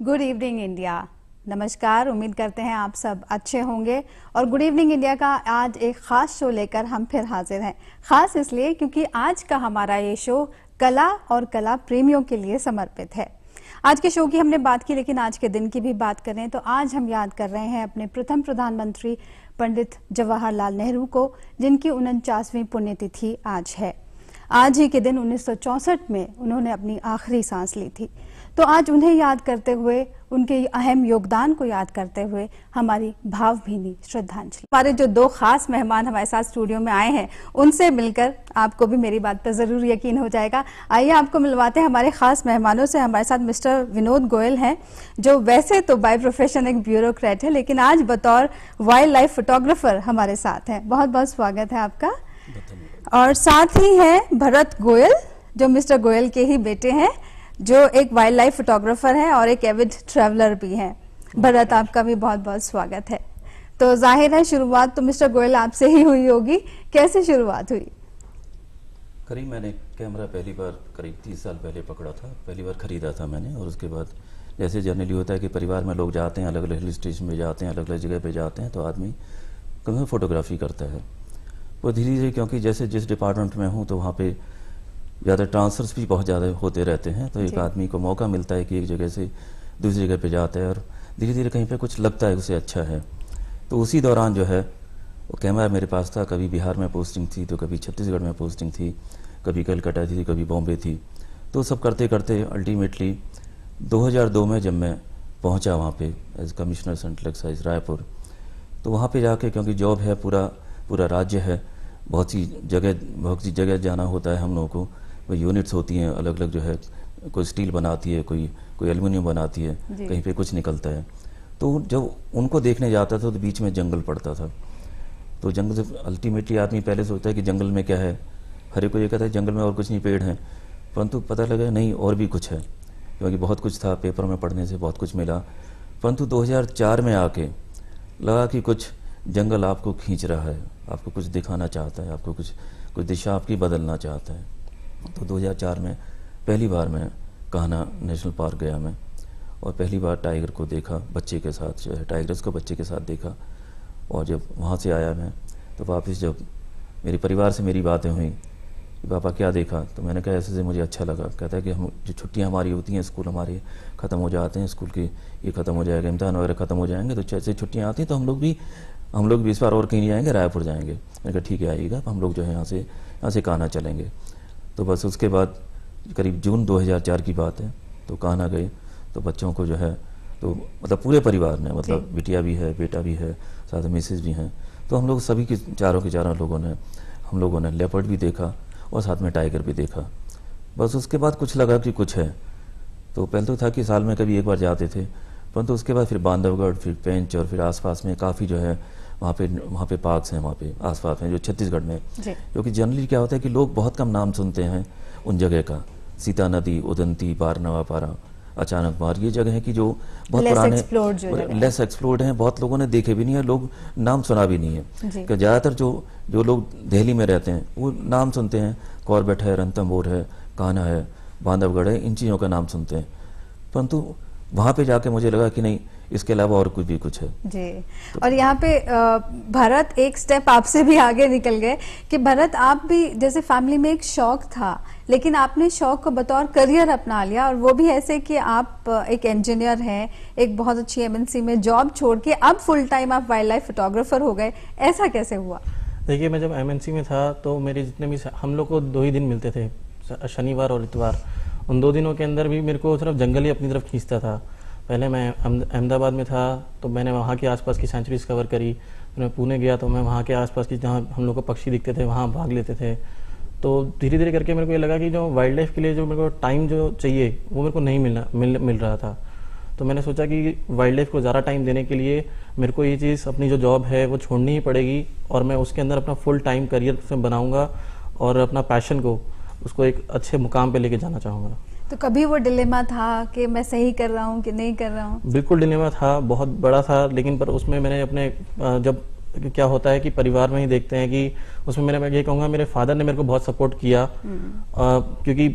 Good evening India. नमस्कार, उम्मीद करते हैं आप सब अच्छे होंगे। और गुड इवनिंग इंडिया का आज एक खास शो लेकर हम फिर हाजिर हैं। खास इसलिए क्योंकि आज का हमारा ये शो कला और कला प्रेमियों के लिए समर्पित है। आज के शो की हमने बात की, लेकिन आज के दिन की भी बात करें तो आज हम याद कर रहे हैं अपने प्रथम प्रधानमंत्री पंडित जवाहरलाल नेहरू को, जिनकी 49वीं पुण्यतिथि आज है। आज ही के दिन 1964 में उन्होंने अपनी आखिरी सांस ली थी। तो आज उन्हें याद करते हुए, उनके अहम योगदान को याद करते हुए हमारी भावभीनी श्रद्धांजलि। हमारे जो दो खास मेहमान हमारे साथ स्टूडियो में आए हैं, उनसे मिलकर आपको भी मेरी बात पर जरूर यकीन हो जाएगा। आइए आपको मिलवाते हैं हमारे खास मेहमानों से। हमारे साथ मिस्टर विनोद गोयल हैं, जो वैसे तो बाय प्रोफेशन एक ब्यूरोक्रेट है, लेकिन आज बतौर वाइल्ड लाइफ फोटोग्राफर हमारे साथ हैं। बहुत बहुत स्वागत है आपका। और साथ ही है भरत गोयल, जो मिस्टर गोयल के ही बेटे हैं, जो एक वाइल्ड लाइफ फोटोग्राफर हैं और एक एविड ट्रैवलर भी हैं। भरत, आपका भी बहुत बहुत स्वागत है। तो जाहिर है शुरुआत तो मिस्टर गोयल आपसे ही हुई होगी। कैसे शुरुआत हुई? करीब मैंने कैमरा पहली बार करीब 30 साल पहले पकड़ा था, पहली बार खरीदा था मैंने। और उसके बाद जैसे जनरली होता है कि परिवार में लोग जाते हैं, अलग अलग हिल स्टेशन पे जाते हैं, अलग अलग जगह पे जाते हैं, तो आदमी कभी फोटोग्राफी करता है। वो धीरे धीरे, क्योंकि जैसे जिस डिपार्टमेंट में हूँ तो वहाँ पे ज़्यादा ट्रांसफर्स भी बहुत ज़्यादा होते रहते हैं, तो एक आदमी को मौका मिलता है कि एक जगह से दूसरी जगह पे जाता है और धीरे धीरे कहीं पे कुछ लगता है उसे अच्छा है। तो उसी दौरान जो है वो कैमरा मेरे पास था। कभी बिहार में पोस्टिंग थी, तो कभी छत्तीसगढ़ में पोस्टिंग थी, कभी कलकत्ता थी, कभी बॉम्बे थी। तो सब करते करते अल्टीमेटली 2002 में जब मैं पहुँचा वहाँ पर as commissioner central excise Raipur, तो वहाँ पर जाके, क्योंकि जॉब है, पूरा राज्य है, बहुत सी जगह जाना होता है हम लोगों को। वो यूनिट्स होती हैं अलग अलग, जो है कोई स्टील बनाती है, कोई एल्युमिनियम बनाती है, कहीं पे कुछ निकलता है। तो जब उनको देखने जाता था तो बीच में जंगल पड़ता था। तो जंगल से अल्टीमेटली आदमी पहले सोचता है कि जंगल में क्या है, हर एक को ये कहता है जंगल में और कुछ नहीं, पेड़ हैं। परंतु पता लगा नहीं, और भी कुछ है, क्योंकि बहुत कुछ था, पेपर में पढ़ने से बहुत कुछ मिला। परंतु 2004 में आके लगा कि कुछ जंगल आपको खींच रहा है, आपको कुछ दिखाना चाहता है, आपको कुछ दिशा आपकी बदलना चाहता है। तो 2004 में पहली बार मैं कान्हा नेशनल पार्क गया मैं, और पहली बार टाइगर को देखा बच्चे के साथ, जो है टाइगर्स को बच्चे के साथ देखा। और जब वहाँ से आया मैं, तो वापस जब मेरे परिवार से मेरी बातें हुई कि पापा क्या देखा, तो मैंने कहा ऐसे से मुझे अच्छा लगा। कहता है कि हम जो छुट्टियाँ हमारी होती हैं, स्कूल हमारे ख़त्म हो जाते हैं, स्कूल की ये ख़त्म हो जाएगा, इम्तहान वगैरह ख़त्म हो जाएंगे, तो जैसे छुट्टियाँ आती हैं तो हम लोग भी इस बार और कहीं नहीं जाएंगे, रायपुर जाएंगे। मैंने कहा ठीक है, आइएगा, हम लोग जो है यहाँ से कान्हा चलेंगे। तो बस उसके बाद करीब जून 2004 की बात है, तो कान्हा गए। तो बच्चों को जो है, तो मतलब पूरे परिवार ने, मतलब बिटिया भी है, बेटा भी है, साथ में मिसेज भी हैं, तो हम लोग सभी के चारों लोगों ने लेपर्ड भी देखा और साथ में टाइगर भी देखा। बस उसके बाद कुछ लगा कि कुछ है। तो पहले तो था कि साल में कभी एक बार जाते थे, परंतु उसके बाद फिर बांधवगढ़, फिर पेंच, और फिर आसपास में काफ़ी जो है वहाँ पे पार्क्स हैं, वहाँ पे आसपास में जो छत्तीसगढ़ में, क्योंकि जनरली क्या होता है कि लोग बहुत कम नाम सुनते हैं उन जगह का। सीता नदी, उदंती, बारनवा पारा, अचानक मार, ये जगह है कि जो बहुत पुराने, लेस एक्सप्लोर्ड हैं, बहुत लोगों ने देखे भी नहीं है, लोग नाम सुना भी नहीं है। कि ज़्यादातर जो लोग दिल्ली में रहते हैं वो नाम सुनते हैं, कॉर्बेट है, रणथंभौर है, कान्हा है, बांधवगढ़ है, इन चीज़ों का नाम सुनते हैं। परंतु वहाँ पे जाके मुझे लगा कि नहीं, इसके अलावा और कुछ है जी। और यहाँ पे भरत एक स्टेप आपसे भी आगे निकल गए कि भरत, आप भी जैसे फैमिली में एक शौक था, लेकिन आपने शौक को बतौर करियर अपना लिया, और वो भी ऐसे कि आप एक इंजीनियर हैं, एक बहुत अच्छी एमएनसी में जॉब छोड़ के अब फुल टाइम आप वाइल्ड लाइफ फोटोग्राफर हो गए। ऐसा कैसे हुआ? देखिए, मैं जब एमएनसी में था तो मेरे जितने भी, हम लोग को 2 ही दिन मिलते थे, शनिवार और इतवार। उन 2 दिनों के अंदर भी मेरे को सिर्फ जंगल ही अपनी तरफ खींचता था। पहले मैं अहमदाबाद में था तो मैंने वहाँ के आसपास की सेंचुरीज कवर करी। फिर मैं पुणे गया तो मैं वहाँ के आसपास की, जहाँ हम लोग को पक्षी दिखते थे, वहाँ भाग लेते थे। तो धीरे धीरे करके मेरे को ये लगा कि जो वाइल्ड लाइफ के लिए जो मेरे को टाइम जो चाहिए वो मेरे को नहीं मिल रहा था। तो मैंने सोचा कि वाइल्ड लाइफ को ज़्यादा टाइम देने के लिए मेरे को ये चीज़, अपनी जो जॉब है वो छोड़नी ही पड़ेगी, और मैं उसके अंदर अपना फुल टाइम करियर से बनाऊँगा और अपना पैशन को, उसको एक अच्छे मुकाम पे लेके जाना चाहूँगा। तो कभी वो डिलेमा था कि मैं सही कर रहा हूँ कि नहीं कर रहा हूँ? बिल्कुल डिलेमा था, बहुत बड़ा था, लेकिन पर उसमें मैंने अपने, जब क्या होता है कि परिवार में ही देखते हैं कि उसमें मैं ये कहूँगा मेरे फादर ने मेरे को बहुत सपोर्ट किया, क्योंकि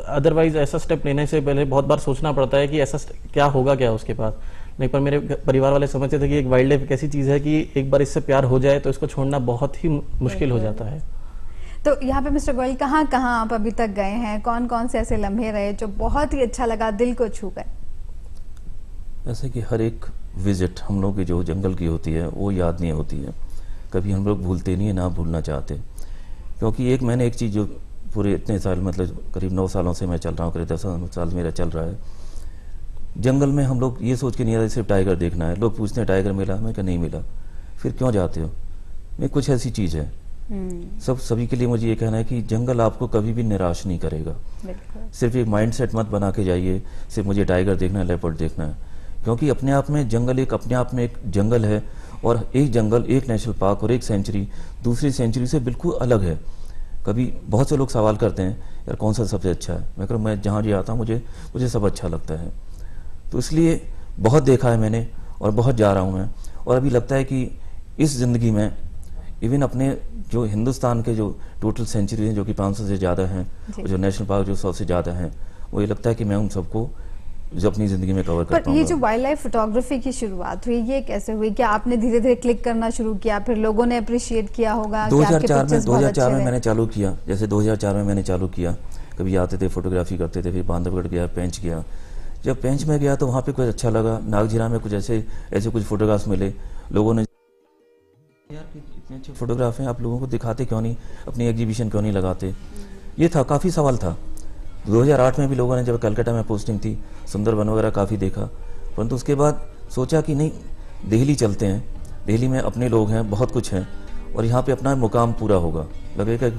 अदरवाइज ऐसा स्टेप लेने से पहले बहुत बार सोचना पड़ता है कि ऐसा क्या होगा क्या उसके बाद। लेकिन पर मेरे परिवार वाले समझते थे कि एक वाइल्ड लाइफ एक ऐसी चीज़ है कि एक बार इससे प्यार हो जाए तो इसको छोड़ना बहुत ही मुश्किल हो जाता है। तो यहाँ पे मिस्टर गोयल कहाँ कहाँ आप अभी तक गए हैं, कौन कौन से ऐसे लम्हे रहे जो बहुत ही अच्छा लगा, दिल को छू गए? जैसे कि हर एक विजिट हम लोग की जो जंगल की होती है वो याद नहीं होती है, कभी हम लोग भूलते नहीं है, ना भूलना चाहते। क्योंकि मैंने एक चीज़ जो पूरे इतने साल, मतलब करीब 9 सालों से मैं चल रहा हूँ, करीब 10 साल मेरा चल रहा है जंगल में। हम लोग ये सोच के नहीं आते सिर्फ टाइगर देखना है। लोग पूछते हैं टाइगर मिला, मैं क्या नहीं मिला, फिर क्यों जाते हो? मैं कुछ ऐसी चीज़ है सभी के लिए मुझे ये कहना है कि जंगल आपको कभी भी निराश नहीं करेगा। सिर्फ एक माइंडसेट मत बना के जाइए सिर्फ मुझे टाइगर देखना है, लेपर्ड देखना है, क्योंकि अपने आप में जंगल अपने आप में एक जंगल है, और एक जंगल, एक नेशनल पार्क और एक सेंचुरी दूसरी सेंचुरी से बिल्कुल अलग है। कभी बहुत से लोग सवाल करते हैं यार कौन सा सबसे अच्छा है, मैं कहूँ मैं जहाँ भी आता हूँ मुझे सब अच्छा लगता है। तो इसलिए बहुत देखा है मैंने और बहुत जा रहा हूँ मैं, और अभी लगता है कि इस ज़िंदगी में इवन अपने जो हिंदुस्तान के जो टोटल सेंचुरी हैं जो कि 500 से ज़्यादा हैं, और जो नेशनल पार्क जो 100 से ज़्यादा हैं, वो ये लगता है कि मैं उन सबको जो अपनी ज़िंदगी में कवर कर पाऊंगा। पर ये जो वाइल्ड लाइफ फोटोग्राफी की शुरुआत हुई, ये कैसे हुई? क्या आपने धीरे धीरे क्लिक करना शुरू किया, फिर लोगों ने अप्रिशिएट किया होगा? 2004 में मैंने चालू किया। जैसे 2004 में मैंने चालू किया, कभी आते थे फोटोग्राफी करते थे, फिर बांधवगढ़ गया, पेंच गया। जब पेंच में गया तो वहाँ पे कुछ अच्छा लगा, नागझीरा में कुछ ऐसे कुछ फोटोग्राफ्स मिले, लोगों ने यार इतने अच्छे फोटोग्राफ हैं, आप लोगों को दिखाते क्यों नहीं, अपनी एग्जीबिशन क्यों नहीं लगाते? ये था, काफ़ी सवाल था। 2008 में भी लोगों ने, जब कलकत्ता में पोस्टिंग थी, सुंदरबन वगैरह काफ़ी देखा, परंतु उसके बाद सोचा कि नहीं, दिल्ली चलते हैं, दिल्ली में अपने लोग हैं, बहुत कुछ हैं, और यहाँ पे अपना मुकाम पूरा होगा, लगेगा कि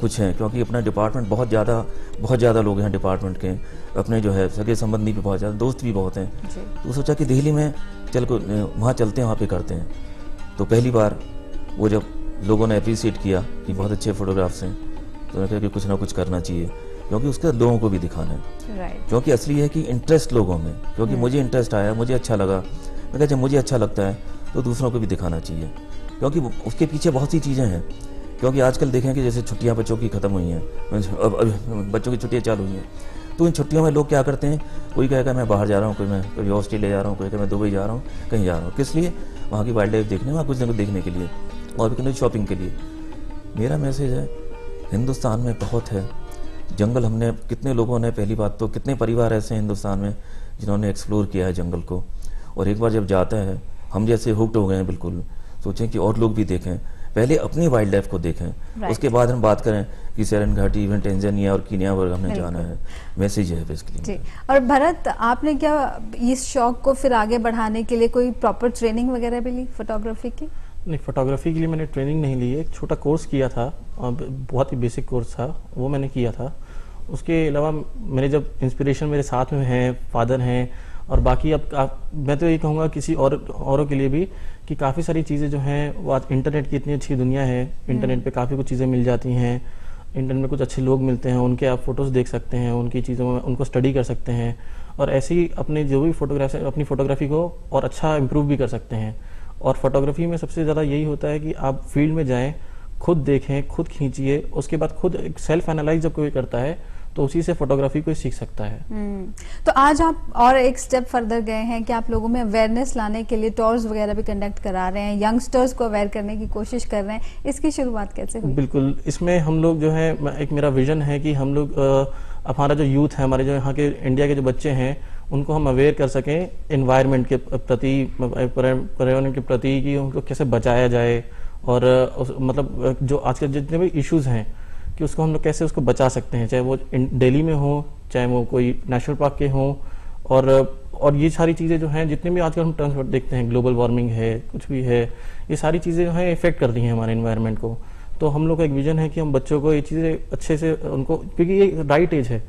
कुछ है, क्योंकि अपना डिपार्टमेंट बहुत ज़्यादा लोग हैं डिपार्टमेंट के, अपने जो है सगे संबंधी भी बहुत ज़्यादा, दोस्त भी बहुत हैं। तो सोचा कि दिल्ली में वहाँ चलते हैं, वहाँ पे करते हैं। तो पहली बार वो जब लोगों ने अप्रिशिएट किया कि बहुत अच्छे फोटोग्राफ्स हैं, तो उन्होंने कहा कि कुछ ना कुछ करना चाहिए, क्योंकि उसके लोगों को भी दिखाना है। क्योंकि असली है कि इंटरेस्ट लोगों में, क्योंकि मुझे इंटरेस्ट आया, मुझे अच्छा लगा, मैं कहा जब मुझे अच्छा लगता है तो दूसरों को भी दिखाना चाहिए, क्योंकि उसके पीछे बहुत सी चीज़ें हैं। क्योंकि आजकल देखें कि जैसे छुट्टियां बच्चों की ख़त्म हुई हैं, अब बच्चों की छुट्टियां चालू हुई हैं, तो इन छुट्टियों में लोग क्या करते हैं, कोई कहेगा मैं बाहर जा रहा हूँ, कोई मैं कभी ऑस्ट्रेलिया जा रहा हूँ, कोई कहेगा मैं दुबई जा रहा हूँ, कहीं जा रहा हूँ, किस लिए? वहाँ की वाइल्ड लाइफ देखने, वहाँ कुछ ना कुछ देखने के लिए, और भी शॉपिंग के लिए। मेरा मैसेज है, हिंदुस्तान में बहुत है जंगल। हमने कितने लोगों ने, पहली बात तो कितने परिवार ऐसे हैं हिंदुस्तान में जिन्होंने एक्सप्लोर किया है जंगल को, और एक बार जब जाता है, हम जैसे हुक्ड हो गए हैं बिल्कुल, सोचें कि और लोग भी देखें, पहले अपनी वाइल्ड लाइफ को देखें, उसके बाद हम बात करें कि सेरेन घाटी, इवन टेंजानिया और कीनिया वर्ग हमने जाना है। मैसेज है बेसिकली जी। और भरत, आपने क्या इस शौक को फिर आगे बढ़ाने के लिए कोई प्रॉपर ट्रेनिंग वगैरह भी ली फोटोग्राफी की? नहीं, फोटोग्राफी के लिए मैंने ट्रेनिंग नहीं ली है, एक छोटा कोर्स किया था, बहुत ही बेसिक कोर्स था, वो मैंने किया था। उसके अलावा मेरे जब इंस्पिरेशन मेरे साथ में हैं, फादर हैं, और बाकी अब मैं तो ये कहूँगा किसी औरों के लिए भी कि काफ़ी सारी चीज़ें जो हैं वो आज इंटरनेट की इतनी अच्छी दुनिया है, इंटरनेट पे काफ़ी कुछ चीज़ें मिल जाती हैं, इंटरनेट में कुछ अच्छे लोग मिलते हैं, उनके आप फ़ोटोज़ देख सकते हैं, उनकी चीज़ों में उनको स्टडी कर सकते हैं, और ऐसे ही अपने जो भी अपनी फ़ोटोग्राफी को और अच्छा इम्प्रूव भी कर सकते हैं। और फोटोग्राफी में सबसे ज़्यादा यही होता है कि आप फील्ड में जाएँ, खुद देखें, खुद खींचिए, उसके बाद खुद एक सेल्फ एनालाइज जब कोई करता है तो उसी से फोटोग्राफी को सीख सकता है। तो आज आप और एक स्टेप फर्दर गए हैं कि आप लोगों में अवेयरनेस लाने के लिए टूर्स वगैरह भी कंडक्ट करा रहे हैं, यंगस्टर्स को अवेयर करने की कोशिश कर रहे हैं, इसकी शुरुआत कैसे हुई? बिल्कुल, इसमें हम लोग जो है, एक मेरा विजन है कि हम लोग हमारा जो यूथ है, हमारे जो यहाँ के इंडिया के जो बच्चे हैं, उनको हम अवेयर कर सकें एनवायरनमेंट के प्रति, पर्यावरण के प्रति, कि उनको कैसे बचाया जाए, और मतलब जो आजकल जितने भी इश्यूज हैं कि उसको हम लोग कैसे उसको बचा सकते हैं, चाहे वो दिल्ली में हो, चाहे वो कोई नेशनल पार्क के हों, और ये सारी चीज़ें जो हैं, जितने भी आजकल हम टर्म्स देखते हैं, ग्लोबल वार्मिंग है, कुछ भी है, ये सारी चीज़ें जो हैं इफेक्ट कर रही हैं हमारे एनवायरनमेंट को। तो हम लोग का एक विजन है कि हम बच्चों को ये चीज़ें अच्छे से उनको, क्योंकि ये राइट एज है,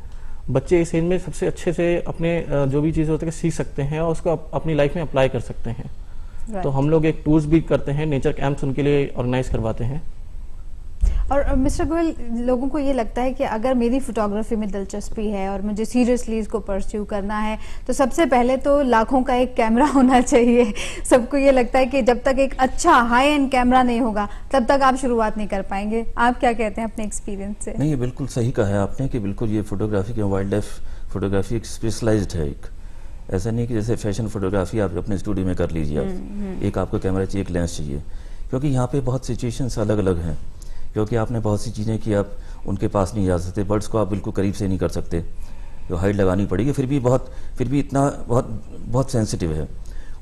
बच्चे इस एज में सबसे अच्छे से अपने जो भी चीज़ें होती है सीख सकते हैं और उसको अपनी लाइफ में अप्लाई कर सकते हैं। तो हम लोग एक टूर्स भी करते हैं, नेचर कैंप्स उनके लिए ऑर्गेनाइज करवाते हैं। और मिस्टर गोयल, लोगों को ये लगता है कि अगर मेरी फोटोग्राफी में दिलचस्पी है और मुझे सीरियसली इसको परस्यू करना है तो सबसे पहले तो लाखों का एक कैमरा होना चाहिए। सबको ये लगता है कि जब तक एक अच्छा हाई एंड कैमरा नहीं होगा तब तक आप शुरुआत नहीं कर पाएंगे। आप क्या कहते हैं अपने एक्सपीरियंस से? नहीं, ये बिल्कुल सही कहा है आपने कि बिल्कुल ये फोटोग्राफी की वाइल्ड लाइफ फोटोग्राफी एक स्पेशलाइज्ड है। एक ऐसा नहीं कि जैसे फैशन फोटोग्राफी आप अपने स्टूडियो में कर लीजिए, आप एक आपको कैमरा चाहिए, एक लेंस चाहिए, क्योंकि यहाँ पे बहुत सिचुएशंस अलग अलग हैं। क्योंकि आपने बहुत सी चीज़ें कि आप उनके पास नहीं जा सकते, बर्ड्स को आप बिल्कुल करीब से नहीं कर सकते, जो हाइट लगानी पड़ेगी, फिर भी इतना बहुत सेंसिटिव है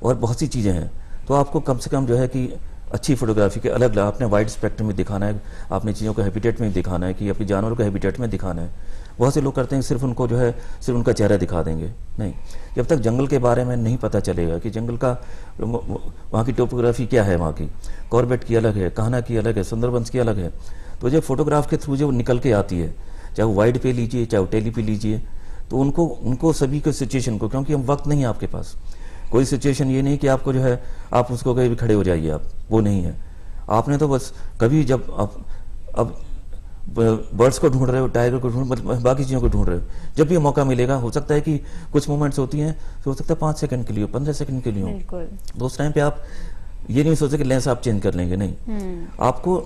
और बहुत सी चीज़ें हैं। तो आपको कम से कम जो है कि अच्छी फोटोग्राफी के अलग आपने वाइड स्पेक्ट्रम में दिखाना है, आपने चीज़ों को हैबिटेट में दिखाना है कि अपनी जानवरों को हैबिटेट में दिखाना है। बहुत से लोग करते हैं सिर्फ उनको जो है सिर्फ उनका चेहरा दिखा देंगे, नहीं, जब तक जंगल के बारे में नहीं पता चलेगा कि जंगल का वहाँ की टोपोग्राफी क्या है, वहाँ की कॉर्बेट की अलग है, कान्हा की अलग है, सुंदरबंस की अलग है, तो जब फोटोग्राफ के थ्रू जो निकल के आती है, चाहे वो वाइड पे लीजिए चाहे वो टेली पे लीजिए, तो उनको सभी को सिचुएशन को, क्योंकि हम वक्त नहीं है आपके पास, कोई सिचुएशन ये नहीं कि आपको जो है आप उसको कहीं भी खड़े हो जाइए, आप वो नहीं है। आपने तो बस कभी जब अब बर्ड्स को ढूंढ रहे हो, टाइगर को ढूंढ, बाकी चीज़ों को ढूंढ रहे हो, जब भी मौका मिलेगा, हो सकता है कि कुछ मोमेंट्स होती हैं तो हो सकता है 5 सेकंड के लिए, 15 सेकंड के लिए हो, तो उस टाइम पे आप ये नहीं सोचे कि लेंस आप चेंज कर लेंगे, नहीं, आपको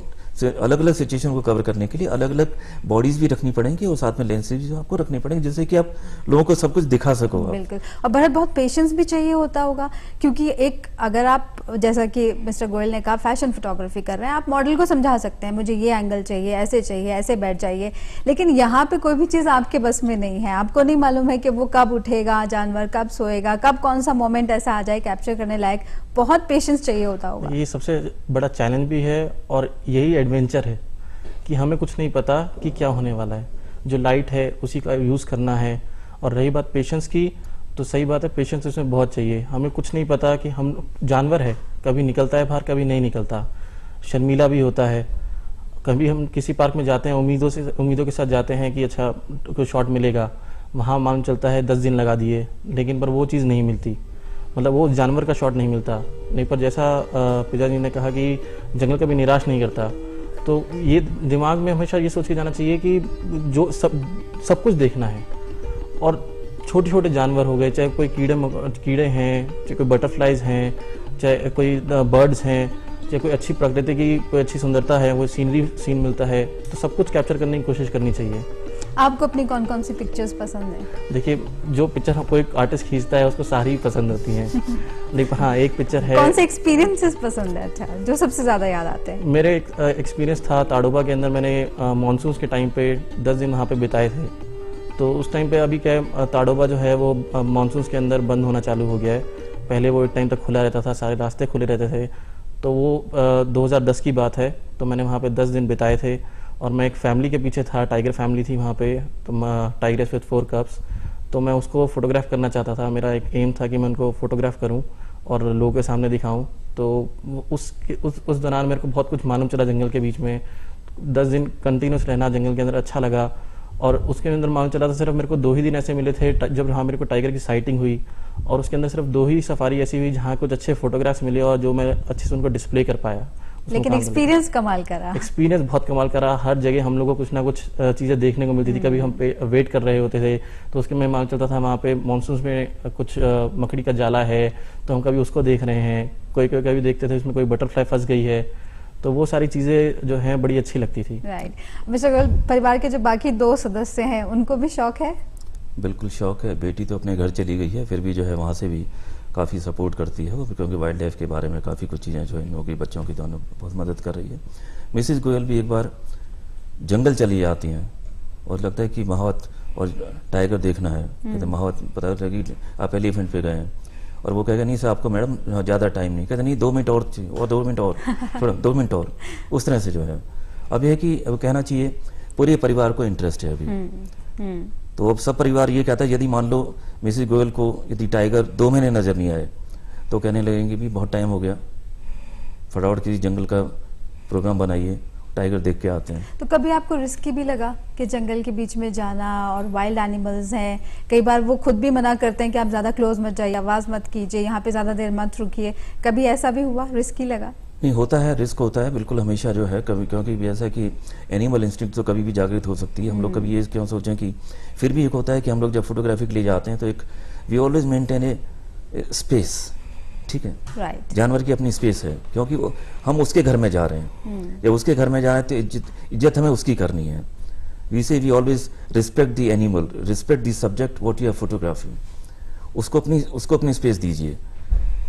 अलग अलग सिचुएशन को कवर करने के लिए अलग अलग बॉडीज भी रखनी पड़ेंगी और साथ में लेंसेज भी आपको रखनी पड़ेंगे, जिससे कि आप लोगों को सब कुछ दिखा सको। बिल्कुल, और बहुत पेशेंस भी चाहिए होता होगा, क्योंकि एक अगर आप जैसा कि मिस्टर गोयल ने कहा फैशन फोटोग्राफी कर रहे हैं, आप मॉडल को समझा सकते हैं मुझे ये एंगल चाहिए, ऐसे बैठ जाइए, लेकिन यहाँ पे कोई भी चीज आपके बस में नहीं है। आपको नहीं मालूम है कि वो कब उठेगा जानवर, कब सोएगा, कब कौन सा मोमेंट ऐसा आ जाए कैप्चर करने लायक। बहुत पेशेंस चाहिए होता होगा। ये सबसे बड़ा चैलेंज भी है और यही एडवेंचर है कि हमें कुछ नहीं पता कि क्या होने वाला है, जो लाइट है उसी का यूज़ करना है। और रही बात पेशेंस की, तो सही बात है, पेशेंस इसमें बहुत चाहिए। हमें कुछ नहीं पता कि हम जानवर है, कभी निकलता है बाहर, कभी नहीं निकलता, शर्मीला भी होता है। कभी हम किसी पार्क में जाते हैं उम्मीदों के साथ जाते हैं कि अच्छा कोई शॉट मिलेगा, वहाँ मालूम चलता है 10 दिन लगा दिए, लेकिन पर वो चीज़ नहीं मिलती, मतलब वो जानवर का शॉट नहीं मिलता। नहीं, पर जैसा पिताजी ने कहा कि जंगल कभी निराश नहीं करता, तो ये दिमाग में हमेशा ये सोच के जाना चाहिए कि जो सब कुछ देखना है। और छोटे छोटे जानवर हो गए, चाहे कोई कीड़े हैं, चाहे कोई बटरफ्लाइज हैं, चाहे कोई बर्ड्स हैं, चाहे कोई अच्छी प्रकृति की कोई अच्छी सुंदरता है, वो सीन मिलता है, तो सब कुछ कैप्चर करने की कोशिश करनी चाहिए। आपको अपनी कौन कौन सी पिक्चर्स पसंद है? देखिए, जो पिक्चर कोई आर्टिस्ट खींचता है उसको सारी ही पसंद होती हैं, लेकिन हाँ एक पिक्चर है। कौन से एक्सपीरियंसेस पसंद है अच्छा जो सबसे ज्यादा याद आते हैं? मेरे एक्सपीरियंस था ताडोबा के अंदर, मैंने मानसून के टाइम पे 10 दिन वहाँ पे बिताए थे। तो उस टाइम पे अभी क्या है, ताडोबा जो है वो मानसून के अंदर बंद होना चालू हो गया है। पहले वो एक टाइम तक खुला रहता था, सारे रास्ते खुले रहते थे। तो वो 2010 की बात है, तो मैंने वहाँ पे 10 दिन बिताए थे और मैं एक फैमिली के पीछे था, टाइगर फैमिली थी वहाँ पे, तो टाइगर्स विद 4 कप्स। तो मैं उसको फोटोग्राफ करना चाहता था, मेरा एक एम था कि मैं उनको फोटोग्राफ करूँ और लोगों के सामने दिखाऊं। तो उस दौरान मेरे को बहुत कुछ मालूम चला जंगल के बीच में। 10 दिन कंटिन्यूस रहना जंगल के अंदर अच्छा लगा। और उसके अंदर मालूम चला था सिर्फ मेरे को 2 ही दिन ऐसे मिले थे जब हाँ मेरे को टाइगर की साइटिंग हुई, और उसके अंदर सिर्फ 2 ही सफारी ऐसी हुई जहाँ कुछ अच्छे फोटोग्राफ्स मिले और जो मैं अच्छे से उनको डिस्प्ले कर पाया। लेकिन एक्सपीरियंस कमाल करा, एक्सपीरियंस बहुत कमाल करा। हर जगह हम लोगों को कुछ ना कुछ चीज़ें देखने को मिलती थी। कभी हम वेट कर रहे होते थे तो उसके में मालूम चलता था वहाँ पे मानसून में कुछ मकड़ी का जाला है, तो हम कभी उसको देख रहे हैं, कोई कभी देखते थे उसमें कोई बटरफ्लाई फंस गई है। तो वो सारी चीज़ें जो हैं बड़ी अच्छी लगती थी। राइट। मिस्टर गोयल, परिवार के जो बाकी 2 सदस्य हैं उनको भी शौक है? बिल्कुल शौक है। बेटी तो अपने घर चली गई है, फिर भी जो है वहाँ से भी काफ़ी सपोर्ट करती है वो, क्योंकि वाइल्ड लाइफ के बारे में काफ़ी कुछ चीज़ें जो इन लोगों की बच्चों की दोनों बहुत मदद कर रही है। मिसेस गोयल भी एक बार जंगल चली जाती हैं और लगता है कि महावत और टाइगर देखना है, कहते महावत पता लगी आप एलिफेंट पे गए हैं, और वो कहेगा नहीं सर आपको मैडम ज़्यादा टाइम नहीं, कहते नहीं 2 मिनट और चाहिए, और 2 मिनट और थोड़ा 2 मिनट और, उस तरह से जो है। अब यह कि अब कहना चाहिए पूरे परिवार को इंटरेस्ट है अभी। तो अब सब परिवार ये कहता है यदि मान लो मिसेस गोयल को यदि टाइगर 2 महीने नजर नहीं आए तो कहने लगेंगे भी बहुत टाइम हो गया, फटाफट किसी जंगल का प्रोग्राम बनाइए, टाइगर देख के आते हैं। तो कभी आपको रिस्की भी लगा कि जंगल के बीच में जाना और वाइल्ड एनिमल्स हैं, कई बार वो खुद भी मना करते हैं कि आप ज्यादा क्लोज मत जाइए, आवाज मत कीजिए, यहाँ पे ज्यादा देर मत रुकिए, कभी ऐसा भी हुआ, रिस्की लगा? नहीं होता है, रिस्क होता है बिल्कुल हमेशा जो है कभी, क्योंकि ऐसा कि एनिमल इंस्टिंक्ट तो कभी भी जागृत हो सकती है। हम लोग कभी ये क्यों सोचें कि फिर भी एक होता है कि हम लोग जब फोटोग्राफी के लिए जाते हैं तो एक we always maintain a space, ठीक है। राइट। जानवर की अपनी स्पेस है, क्योंकि हम उसके घर में जा रहे हैं। जब उसके घर में जा रहे हैं तो इज्जत हमें उसकी करनी है। वी से we always respect the animal, respect the subject what you are photography. उसको अपनी स्पेस दीजिए।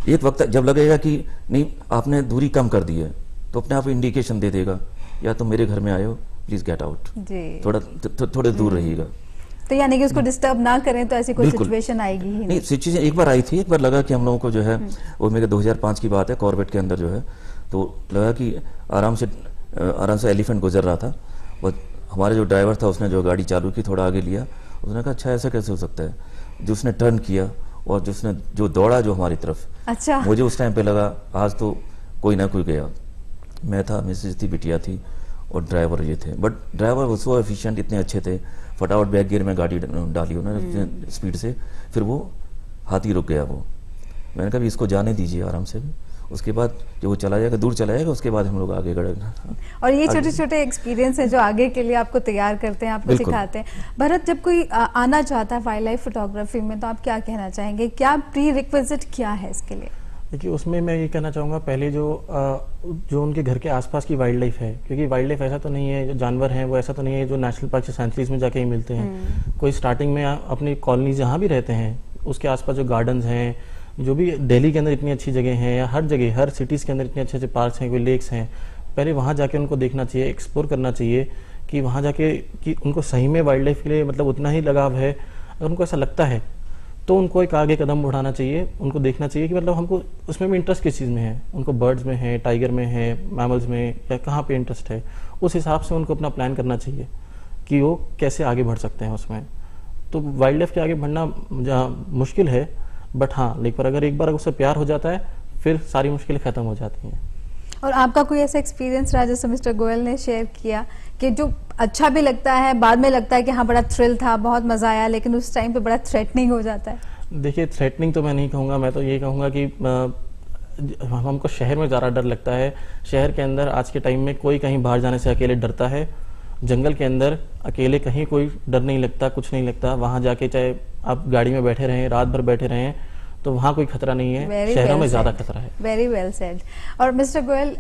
एक वक्त जब लगेगा कि नहीं आपने दूरी कम कर दी है तो अपने आप इंडिकेशन दे देगा, या तुम मेरे घर में आए हो, प्लीज गेट आउट, थोड़े दूर रहिएगा। तो यानी कि उसको डिस्टर्ब ना करें तो ऐसी कोई सिचुएशन आएगी ही नहीं। सिचुएशन एक बार आई थी, एक बार लगा कि हम लोगों को जो है वो मेरे 2005 की बात है, कॉर्बेट के अंदर जो है, तो लगा कि आराम से एलिफेंट गुजर रहा था। और हमारे जो ड्राइवर था उसने जो गाड़ी चालू की, थोड़ा आगे लिया, उसने कहा अच्छा ऐसा कैसे हो सकता है। जो उसने टर्न किया और जो दौड़ा जो हमारी तरफ, अच्छा, मुझे उस टाइम पे लगा आज तो कोई ना कोई गया। मैं था, मिसेज थी, बिटिया थी और ड्राइवर ये थे। बट ड्राइवर वो सो एफिशिएंट, इतने अच्छे थे, फटाफट बैक गियर में गाड़ी डाली उन्होंने स्पीड से, फिर वो हाथी रुक गया। वो मैंने कहा इसको जाने दीजिए आराम से, उसके बाद जो वो चला जाएगा, दूर चला जाएगा, उसके बाद हम लोग आगे बढ़ेंगे। और ये छोटे छोटे एक्सपीरियंस है जो आगे के लिए आपको तैयार करते हैं, आपको सिखाते हैं। भरत, जब कोई आना चाहता है वाइल्ड लाइफ फोटोग्राफी में तो आप क्या कहना चाहेंगे, क्या प्री रिक्विजिट क्या है इसके लिए? देखिए उसमें मैं ये कहना चाहूँगा, पहले जो उनके घर के आसपास की वाइल्ड लाइफ है, क्योंकि वाइल्ड लाइफ ऐसा तो नहीं है, जो जानवर हैं वो ऐसा तो नहीं है जो नेशनल पार्क या सेंचुरीज में जाके ही मिलते हैं। कोई स्टार्टिंग में अपनी कॉलोनी जहाँ भी रहते हैं उसके आसपास जो गार्डन्स हैं, जो भी दिल्ली के अंदर इतनी अच्छी जगह हैं, या हर जगह हर सिटीज़ के अंदर इतने अच्छे अच्छे पार्क्स हैं, कोई लेक्स हैं, पहले वहाँ जाके उनको देखना चाहिए, एक्सप्लोर करना चाहिए कि वहाँ जाके कि उनको सही में वाइल्ड लाइफ के लिए मतलब उतना ही लगाव है। अगर उनको ऐसा लगता है तो उनको एक आगे कदम बढ़ाना चाहिए, उनको देखना चाहिए कि मतलब हमको उसमें भी इंटरेस्ट किस चीज़ में है, उनको बर्ड्स में है, टाइगर में है, मैमल्स में, या कहाँ पे इंटरेस्ट है, उस हिसाब से उनको अपना प्लान करना चाहिए कि वो कैसे आगे बढ़ सकते हैं उसमें। तो वाइल्ड लाइफ के आगे बढ़ना मुश्किल है, बट हाँ, लेकिन अगर एक बार उससे प्यार हो जाता है फिर सारी मुश्किलें खत्म हो जाती हैं। और आपका कोई ऐसा एक्सपीरियंस रहा जैसे मिस्टर गोयल ने शेयर किया कि जो अच्छा भी लगता है, बाद में लगता है कि हाँ बड़ा थ्रिल था, बहुत मजा आया, लेकिन उस टाइम पे बड़ा थ्रेटनिंग हो जाता है? देखिए थ्रेटनिंग तो मैं नहीं कहूँगा, मैं तो ये कहूँगा कि हमको शहर में ज़्यादा डर लगता है। शहर के अंदर आज के टाइम में कोई कहीं बाहर जाने से अकेले डरता है, जंगल के अंदर अकेले कहीं कोई डर नहीं लगता, कुछ नहीं लगता। वहाँ जाके चाहे आप गाड़ी में बैठे रहें, रात भर बैठे रहें, तो वहाँ कोई खतरा नहीं है, शहरों में ज्यादा खतरा है। Very well said. और मिस्टर गोयल,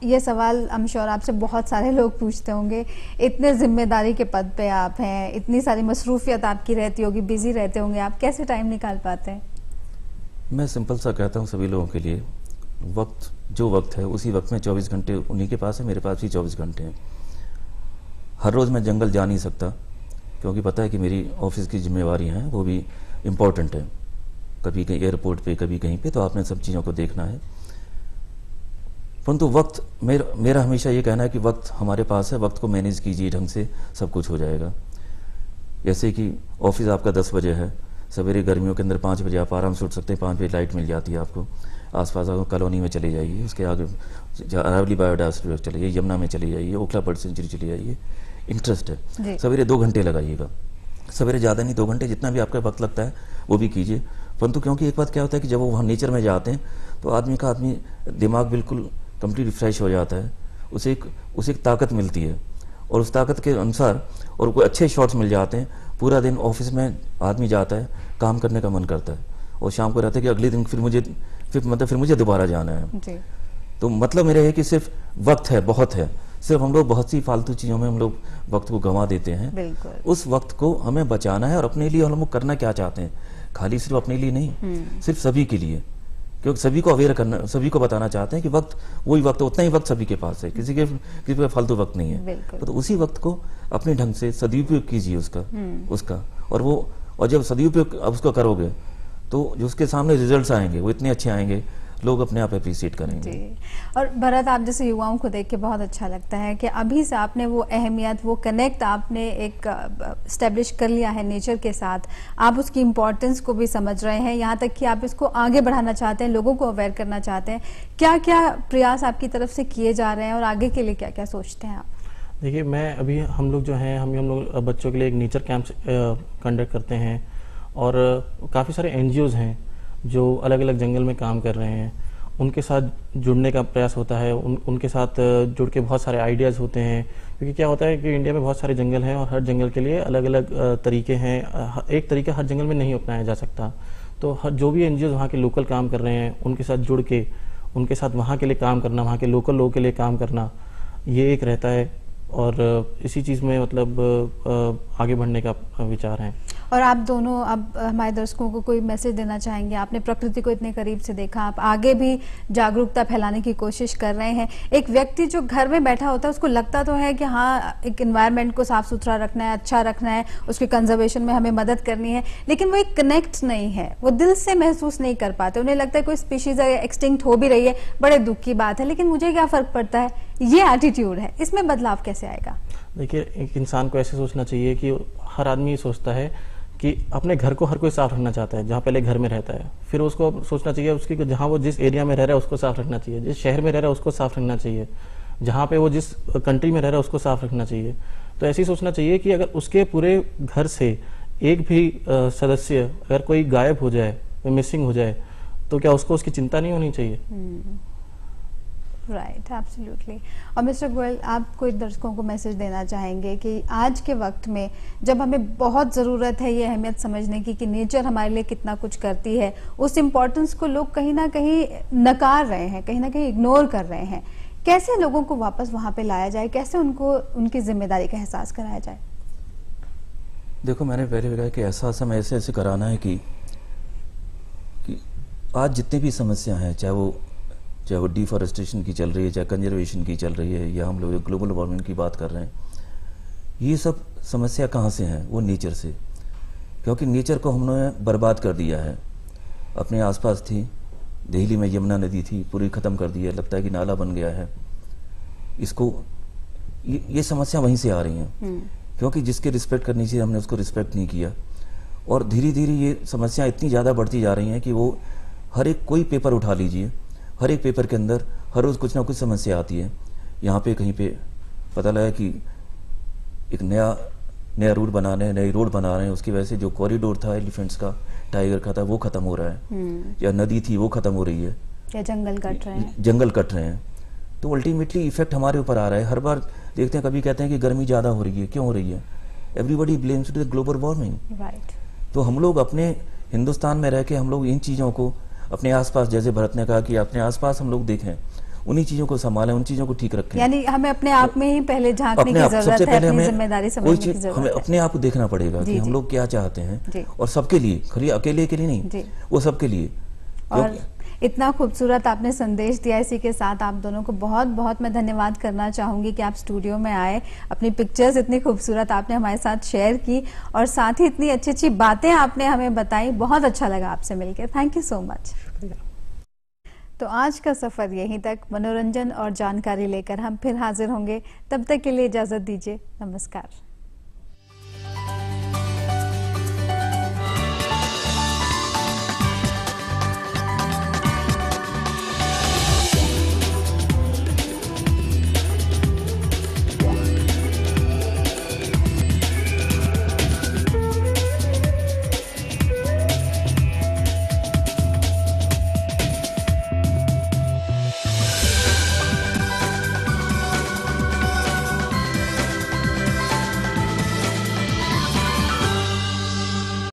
ये सवाल आई एम श्योर आपसे बहुत सारे लोग पूछते होंगे, इतने जिम्मेदारी के पद पे आप हैं, इतनी सारी मसरूफियत आपकी रहती होगी, बिजी रहते होंगे, आप कैसे टाइम निकाल पाते हैं? मैं सिंपल सा कहता हूँ सभी लोगों के लिए, वक्त जो वक्त है उसी वक्त में 24 घंटे उन्हीं के पास है, मेरे पास भी 24 घंटे हैं। हर रोज़ मैं जंगल जा नहीं सकता क्योंकि पता है कि मेरी ऑफिस की जिम्मेवारी हैं, वो भी इम्पोर्टेंट है, कभी कहीं एयरपोर्ट पे, कभी कहीं पे, तो आपने सब चीज़ों को देखना है। परंतु वक्त मेरा हमेशा ये कहना है कि वक्त हमारे पास है, वक्त को मैनेज कीजिए ढंग से, सब कुछ हो जाएगा। जैसे कि ऑफिस आपका 10 बजे है, सवेरे गर्मियों के अंदर 5 बजे आप आराम से उठ सकते हैं, 5 बजे लाइट मिल जाती है आपको, आसपास आपको कॉलोनी में चले जाइए, उसके आगे अरावली बायोडायवर्सिटी चले जाइए, यमुना में चले जाइए, ओखला बर्ड सेंचुरी चले जाइए। इंटरेस्ट है, सवेरे 2 घंटे लगाइएगा, सवेरे ज़्यादा नहीं, 2 घंटे जितना भी आपका वक्त लगता है वो भी कीजिए। परंतु क्योंकि एक बात क्या होता है कि जब वो वहाँ नेचर में जाते हैं तो आदमी दिमाग बिल्कुल कंप्लीट फ्रेश हो जाता है, उसे एक ताकत मिलती है, और उस ताकत के अनुसार और कोई अच्छे शॉट्स मिल जाते हैं। पूरा दिन ऑफिस में आदमी जाता है, काम करने का मन करता है, और शाम को रहता है कि अगले दिन फिर मुझे दोबारा जाना है जी। तो मतलब मेरा है कि सिर्फ वक्त है, बहुत है, सिर्फ हम लोग बहुत सी फालतू चीज़ों में हम लोग वक्त को गंवा देते हैं। उस वक्त को हमें बचाना है, और अपने लिए हम लोग करना क्या चाहते हैं, खाली सिर्फ अपने लिए नहीं, सिर्फ सभी के लिए, क्योंकि सभी को अवेयर करना, सभी को बताना चाहते हैं कि वक्त वही वक्त, उतना ही वक्त सभी के पास है, किसी के फालतू वक्त नहीं है। तो उसी वक्त को अपने ढंग से सदुपयोग कीजिए उसका, और जब सदुपयोग उसका करोगे तो जो उसके सामने रिजल्ट्स आएंगे वो इतने अच्छे आएंगे, लोग अपने आप अप्रिशिएट करेंगे। और भरत, आप जैसे युवाओं को देख के बहुत अच्छा लगता है कि अभी से आपने वो अहमियत, वो कनेक्ट आपने एक स्टैब्लिश कर लिया है नेचर के साथ, आप उसकी इम्पोर्टेंस को भी समझ रहे हैं, यहाँ तक कि आप इसको आगे बढ़ाना चाहते हैं, लोगों को अवेयर करना चाहते हैं। क्या क्या प्रयास आपकी तरफ से किए जा रहे हैं और आगे के लिए क्या क्या सोचते हैं आप? देखिए, मैं अभी हम लोग जो हैं हम लोग बच्चों के लिए एक नेचर कैंप कंडक्ट करते हैं, और काफ़ी सारे NGOs हैं जो अलग अलग जंगल में काम कर रहे हैं, उनके साथ जुड़ने का प्रयास होता है, उनके साथ जुड़ के बहुत सारे आइडियाज़ होते हैं। क्योंकि क्या होता है कि इंडिया में बहुत सारे जंगल हैं और हर जंगल के लिए अलग अलग तरीके हैं, एक तरीका हर जंगल में नहीं अपनाया जा सकता। तो हर जो भी एनजीओ वहाँ के लोकल काम कर रहे हैं उनके साथ जुड़ के उनके साथ वहाँ के लिए काम करना, वहाँ के लोकल लोगों के लिए काम करना, ये एक रहता है। और इसी चीज़ में मतलब आगे बढ़ने का विचार है। और आप दोनों अब हमारे दर्शकों को कोई मैसेज देना चाहेंगे? आपने प्रकृति को इतने करीब से देखा, आप आगे भी जागरूकता फैलाने की कोशिश कर रहे हैं। एक व्यक्ति जो घर में बैठा होता है उसको लगता तो है कि हाँ, एक एनवायरनमेंट को साफ सुथरा रखना है, अच्छा रखना है, उसके कंजर्वेशन में हमें मदद करनी है, लेकिन वो एक कनेक्ट नहीं है, वो दिल से महसूस नहीं कर पाते। उन्हें लगता है कोई स्पीशीज एक्सटिंक्ट हो भी रही है, बड़े दुख की बात है, लेकिन मुझे क्या फर्क पड़ता है, ये एटीट्यूड है। इसमें बदलाव कैसे आएगा? देखिए, एक इंसान को ऐसे सोचना चाहिए कि हर आदमी ये सोचता है कि अपने घर को हर कोई साफ रखना चाहता है, जहाँ पहले घर में रहता है। फिर उसको सोचना चाहिए उसकी जहाँ वो जिस एरिया में रह रहा है उसको साफ रखना चाहिए, जिस शहर में रह रहा है उसको साफ रखना चाहिए, जहाँ पे वो जिस कंट्री में रह रहा है उसको साफ रखना चाहिए। तो ऐसे ही सोचना चाहिए कि अगर उसके पूरे घर से एक भी सदस्य अगर कोई गायब हो जाए, मिसिंग हो जाए, तो क्या उसको उसकी चिंता नहीं होनी चाहिए? Right, absolutely. और मिस्टर गोयल, आप कोई दर्शकों को मैसेज देना चाहेंगे कि आज के वक्त में जब हमें बहुत ज़रूरत है ये अहमियत समझने की कि नेचर हमारे लिए कितना कुछ करती है, उस इम्पोर्टेंस को लोग कहीं ना कहीं नकार रहे हैं, कहीं ना कहीं इग्नोर कर रहे हैं, कैसे लोगों को वापस वहाँ पे लाया जाए, कैसे उनको उनकी जिम्मेदारी का एहसास कराया जाए? देखो, मैंने पहले कहा कि एहसास हमें ऐसे ऐसे कराना है कि आज जितनी भी समस्या हैं, चाहे वो डिफॉरेस्टेशन की चल रही है, चाहे कंजर्वेशन की चल रही है, या हम लोग ग्लोबल वार्मिंग की बात कर रहे हैं, ये सब समस्या कहाँ से हैं? वो नेचर से। क्योंकि नेचर को हमने बर्बाद कर दिया है। अपने आसपास थी, दिल्ली में यमुना नदी थी, पूरी ख़त्म कर दी है, लगता है कि नाला बन गया है। इसको ये समस्या वहीं से आ रही हैं, क्योंकि जिसके रिस्पेक्ट करनी चाहिए हमने उसको रिस्पेक्ट नहीं किया। और धीरे धीरे ये समस्या इतनी ज़्यादा बढ़ती जा रही हैं कि वो हर एक कोई पेपर उठा लीजिए, हर एक पेपर के अंदर हर रोज़ कुछ ना कुछ समस्या आती है। यहाँ पे कहीं पे पता लगा कि एक नया रूट बना रहे हैं, नई रोड बना रहे हैं, उसकी वजह से जो कॉरिडोर था एलिफेंट्स का, टाइगर का था, वो ख़त्म हो रहा है, या नदी थी वो ख़त्म हो रही है, या जंगल कट रहे हैं। तो अल्टीमेटली इफेक्ट हमारे ऊपर आ रहा है। हर बार देखते हैं, कभी कहते हैं कि गर्मी ज़्यादा हो रही है, क्यों हो रही है? Everybody blames the global warming. तो हम लोग अपने हिंदुस्तान में रह के हम लोग इन चीज़ों को अपने आसपास, जैसे भरत ने कहा कि अपने आसपास हम लोग देखें, उन्हीं चीज़ों को संभालें, उन चीज़ों को ठीक रखें। यानी हमें अपने आप में ही पहले झांकने की जरूरत है, अपनी जिम्मेदारी समझने की जरूरत है। हमें अपने आप को देखना पड़ेगा कि हम लोग क्या चाहते हैं, और सबके लिए, खाली अकेले के लिए नहीं, वो सबके लिए। और इतना खूबसूरत आपने संदेश दिया। इसी के साथ आप दोनों को बहुत बहुत मैं धन्यवाद करना चाहूंगी कि आप स्टूडियो में आए, अपनी पिक्चर्स इतनी खूबसूरत आपने हमारे साथ शेयर की, और साथ ही इतनी अच्छी अच्छी बातें आपने हमें बताई। बहुत अच्छा लगा आपसे मिलकर। Thank you so much. तो आज का सफर यहीं तक। मनोरंजन और जानकारी लेकर हम फिर हाजिर होंगे। तब तक के लिए इजाजत दीजिए। नमस्कार।